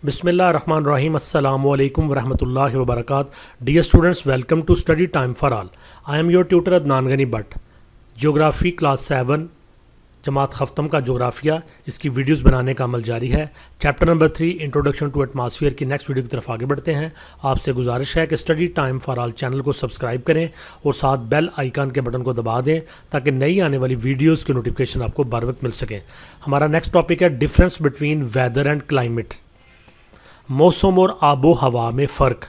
Bismillahirrahmanirrahim. Assalamu alaikum wa rahmatullahi wa barakatuh. Dear students, welcome to Study Time for All. I am your tutor Adnan Ghani Bhatt. Geography class 7 जमात ख़फ्तम का जोग्राफिया इसकी videos बनाने का अमल जारी है। Chapter number 3 introduction to atmosphere की next video की तरफ आगे बढ़ते हैं। आपसे गुजारिश है कि study time for all channel को सब्सक्राइब करें और साथ बेल आइकन के बटन को दबा दें ताकि नई आने वाली वीडियोस की नोटिफिकेशन आपको बर वक्त मिल सकें। हमारा नेक्स्ट टॉपिक है difference between weather and climate. मौसम और आबो हवा में फ़र्क।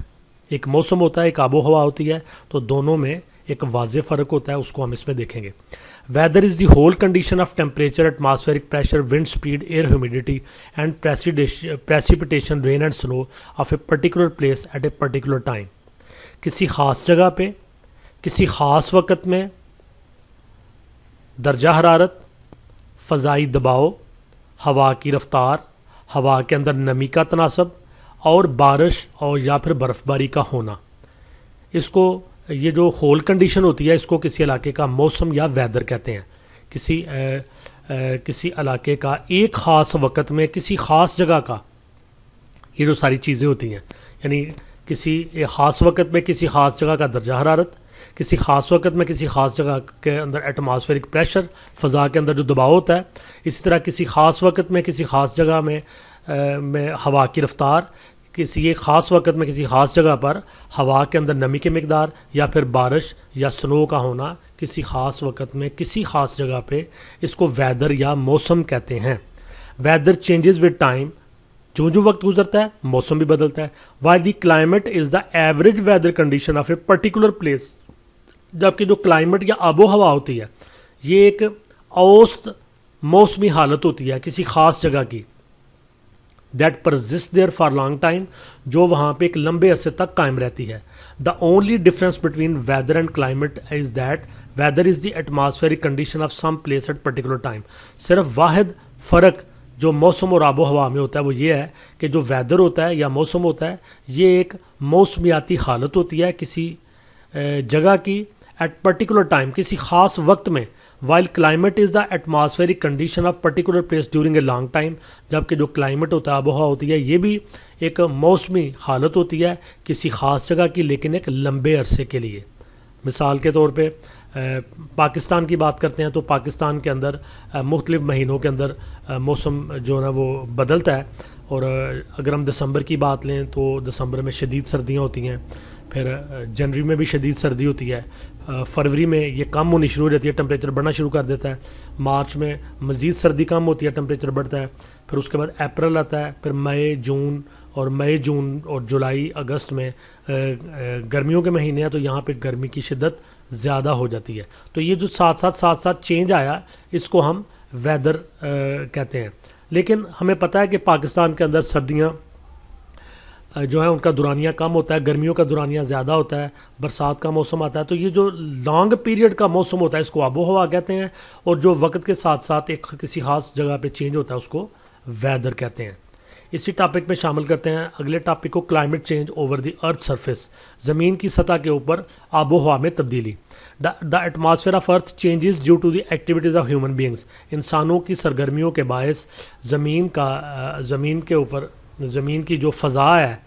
एक मौसम होता है, एक आबो हवा होती है, तो दोनों में एक वाज़ेह फ़र्क होता है, उसको हम इसमें देखेंगे। Weather is the whole condition of temperature, atmospheric pressure, wind speed, air humidity and precipitation, rain and snow of a particular place at a particular time. किसी ख़ास जगह पे किसी ख़ास वक़्त में दर्जा हरारत, फ़ज़ाई दबाव, हवा की रफ्तार, हवा के अंदर नमी का तनासब और बारिश और या फिर बर्फ़बारी का होना, इसको ये जो होल कंडीशन होती है इसको किसी इलाके का मौसम या वेदर कहते हैं। किसी इलाके का एक ख़ास वक़्त में किसी ख़ास जगह का ये जो सारी चीज़ें होती हैं, यानी किसी ख़ास वक़्त में किसी ख़ास जगह का दर्जा हरारत, किसी ख़ास वक़्त में किसी ख़ास जगह के अंदर एटमॉस्फेरिक प्रेशर, फ़ज़ा के अंदर जो दबाव होता है, इसी तरह किसी ख़ास वक़्त में किसी ख़ास जगह में हवा की रफ्तार, किसी एक ख़ास वक़्त में किसी ख़ास जगह पर हवा के अंदर नमी की मकदार या फिर बारिश या स्नो का होना किसी ख़ास वक़्त में किसी ख़ास जगह पे, इसको वेदर या मौसम कहते हैं। वेदर चेंजेस विद टाइम, जो जो वक्त गुजरता है मौसम भी बदलता है। While the climate is the average weather condition of a particular place, जबकि जो क्लाइमेट या आबो हवा होती है ये एक औसत मौसमी हालत होती है किसी ख़ास जगह की, that persist there for long time, जो वहाँ पे एक लंबे अरसे तक कायम रहती है। The only difference between weather and climate is that weather is the atmospheric condition of some place at particular time. सिर्फ वाहिद फ़र्क जो मौसम और आबो हवा में होता है वो ये है कि जो वेदर होता है या मौसम होता है ये एक मौसमियाती हालत होती है किसी जगह की एट पर्टिकुलर टाइम, किसी ख़ास वक्त में। While climate is the atmospheric condition of particular place during a long time, जबकि जो क्लाइमेट होता है, आबोहवा होती है, ये भी एक मौसमी हालत होती है किसी ख़ास जगह की, लेकिन एक लंबे अरसे के लिए। मिसाल के तौर पे पाकिस्तान की बात करते हैं तो पाकिस्तान के अंदर मुख्तलिफ़ महीनों के अंदर मौसम जो है ना वो बदलता है। और अगर हम दिसंबर की बात लें तो दिसंबर में शदीद सर्दियाँ होती हैं, फिर जनवरी में भी शदीद सर्दी होती है, फरवरी में ये कम होनी शुरू हो जाती है, टेम्परेचर बढ़ना शुरू कर देता है, मार्च में मज़ीद सर्दी कम होती है, टेम्परेचर बढ़ता है, फिर उसके बाद अप्रैल आता है, फिर मई जून और जुलाई अगस्त में गर्मियों के महीने हैं तो यहाँ पे गर्मी की शिद्दत ज़्यादा हो जाती है। तो ये जो साथ साथ चेंज आया इसको हम वेदर कहते हैं। लेकिन हमें पता है कि पाकिस्तान के अंदर सर्दियाँ जो है उनका दुरानिया कम होता है, गर्मियों का दुरानिया ज़्यादा होता है, बरसात का मौसम आता है। तो ये जो लॉन्ग पीरियड का मौसम होता है इसको आबो हवा कहते हैं, और जो वक्त के साथ साथ एक किसी ख़ास जगह पे चेंज होता है उसको वेदर कहते हैं। इसी टॉपिक में शामिल करते हैं अगले टॉपिक को, climate change over the earth surface. ज़मीन की सतह के ऊपर आबो हवा में तब्दीली। The atmosphere of earth changes due to the activities of human beings. इंसानों की सरगर्मियों के बायस ज़मीन की जो फ़ज़ा है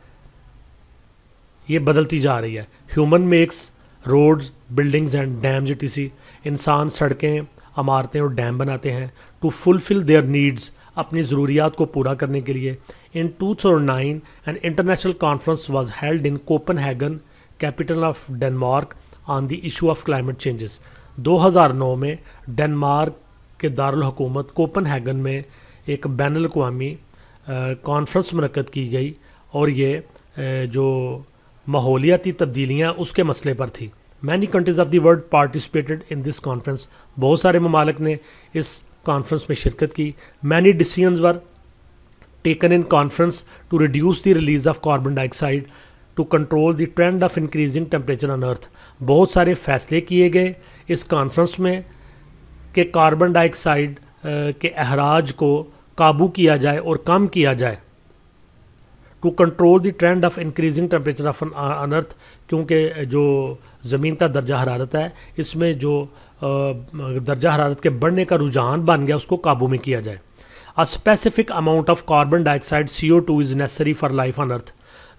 ये बदलती जा रही है। Human makes roads, buildings and dams etc. इंसान सड़कें, इमारतें और डैम बनाते हैं टू फुलफिल देयर नीड्स, अपनी ज़रूरियात को पूरा करने के लिए। इन 2009 an international conference was held in Copenhagen, capital of Denmark, on the issue of climate changes. 2009 में डेनमार्क के दारुल हुकूमत कोपनहेगन में एक बैनुल अक़वामी कॉन्फ्रेंस मुनक़्क़द की गई और ये जो माहौलियाती तब्दीलियाँ उसके मसले पर थी। Many countries of the world participated in this conference, बहुत सारे ममालिक ने इस कॉन्फ्रेंस में शिरकत की। Many decisions were taken in conference to reduce the release of carbon dioxide to control the trend of increasing temperature on earth. बहुत सारे फैसले किए गए इस कॉन्फ्रेंस में कि कार्बन डाइऑक्साइड के अखराज को काबू किया जाए और कम किया जाए, to control the trend of increasing temperature of on earth, क्योंकि जो ज़मीन का दर्जा हरारत है इसमें जो दर्जा हरारत के बढ़ने का रुझान बन गया उसको काबू में किया जाए। اسپیسیفک اماؤنٹ آف کاربن ڈائی آکسائڈ CO2 is necessary for life on earth.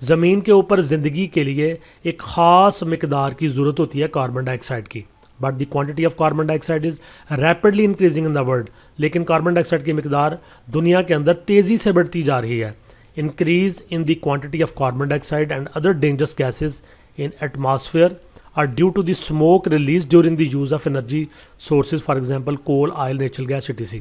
زمین کے اوپر زندگی کے لیے ایک خاص مقدار کی ضرورت ہوتی ہے کاربن ڈائی آکسائڈ کی. But the quantity of carbon dye oxide is rapidly increasing in the world. لیکن کاربن ڈائی آکسائڈ کی مقدار دنیا کے اندر تیزی سے بڑھتی جا رہی ہے. Increase in the quantity of carbon dye oxide and other dangerous gases in atmosphere are due to the smoke released during the use of energy sources, for example coal, oil, natural gas, etc.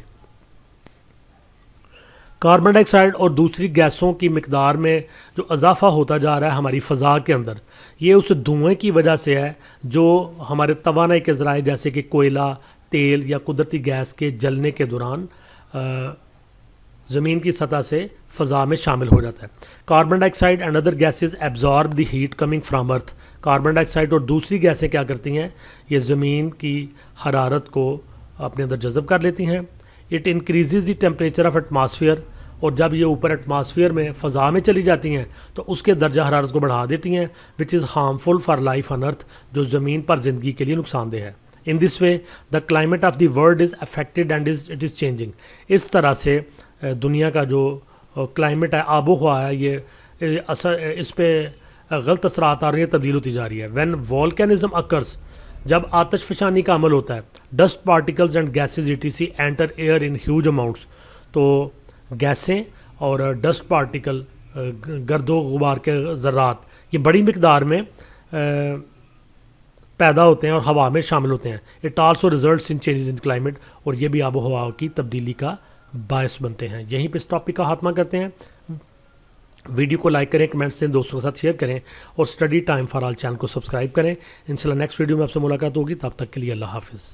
Carbon dye oxide اور دوسری گیسوں کی مقدار میں جو اضافہ ہوتا جا رہا ہے ہماری فضا کے اندر، یہ اس دھوئیں کی وجہ سے ہے جو ہمارے توانائی کے ذرائع جیسے کہ کوئلہ، تیل یا قدرتی گیس کے جلنے کے دوران زمین کی سطح سے فضا میں شامل ہو جاتا ہے. Carbon dye oxide and other gases absorb the heat coming from earth. Carbon dye oxide اور دوسری گیسیں کیا کرتی ہیں؟ یہ زمین کی حرارت کو اپنے اندر جذب کر لیتی ہیں. It increases the temperature of atmosphere. اور جب یہ اوپر ایٹماسفیئر میں فضا میں چلی جاتی ہیں تو اس کے درجہ حرارت کو بڑھا دیتی ہیں which is harmful for life on earth, جو زمین پر زندگی کے لیے نقصان دہ ہے. In this way the climate of the world is affected and it is changing. اس طرح سے دنیا کا جو کلائمیٹ ہے، آب و ہوا ہے، یہ اس پہ غلط اثرات آ رہی ہیں، تبدیل ہوتی جا رہی ہے. وین والکینزم اکرز، جب آتش فشانی کا عمل ہوتا ہے، dust particles and gases ETC enter air in huge amounts. تو گیسیں اور ڈسٹ پارٹیکل، گرد و غبار کے ذرات، یہ بڑی مقدار میں پیدا ہوتے ہیں اور ہوا میں شامل ہوتے ہیں. It also results in changes in climate, اور یہ بھی آب و ہوا کی تبدیلی کا باعث بنتے ہیں. یہیں پہ اس ٹاپک کا خاتمہ کرتے ہیں. ویڈیو کو لائک کریں، کمنٹس دیں، دوستوں کے ساتھ شیئر کریں، اور study time for all channel کو سبسکرائب کریں. انشاءاللہ نیکسٹ ویڈیو میں آپ سے ملاقات ہوگی. تب تک کے لیے اللہ حافظ.